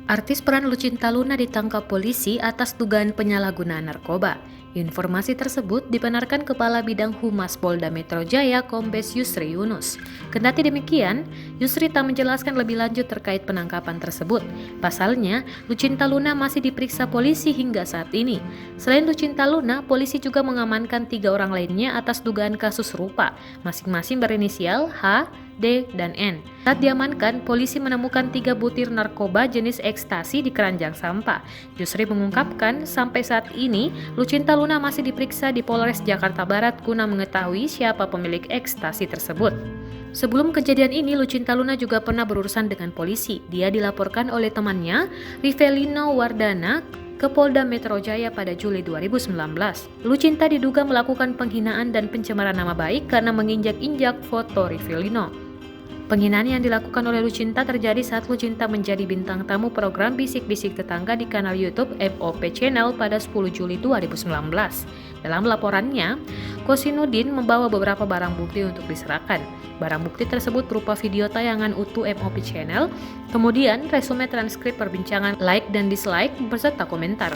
Artis peran Lucinta Luna ditangkap polisi atas dugaan penyalahgunaan narkoba. Informasi tersebut dibenarkan Kepala Bidang Humas Polda Metro Jaya Kombes Yusri Yunus. Kendati demikian, Yusri tak menjelaskan lebih lanjut terkait penangkapan tersebut. Pasalnya, Lucinta Luna masih diperiksa polisi hingga saat ini. Selain Lucinta Luna, polisi juga mengamankan 3 orang lainnya atas dugaan kasus serupa, masing-masing berinisial H, D, dan N. Saat diamankan, polisi menemukan 3 butir narkoba jenis ekstasi di keranjang sampah. Yusri mengungkapkan, sampai saat ini, Lucinta Luna masih diperiksa di Polres Jakarta Barat guna mengetahui siapa pemilik ekstasi tersebut. Sebelum kejadian ini, Lucinta Luna juga pernah berurusan dengan polisi. Dia dilaporkan oleh temannya, Rivelino Wardana, ke Polda Metro Jaya pada Juli 2019. Lucinta diduga melakukan penghinaan dan pencemaran nama baik karena menginjak-injak foto Rivelino. Penghinaan yang dilakukan oleh Lucinta terjadi saat Lucinta menjadi bintang tamu program Bisik-Bisik Tetangga di kanal YouTube MOP Channel pada 10 Juli 2019. Dalam laporannya, Kosinudin membawa beberapa barang bukti untuk diserahkan. Barang bukti tersebut berupa video tayangan utuh MOP Channel, kemudian resume transkrip perbincangan like dan dislike beserta komentar.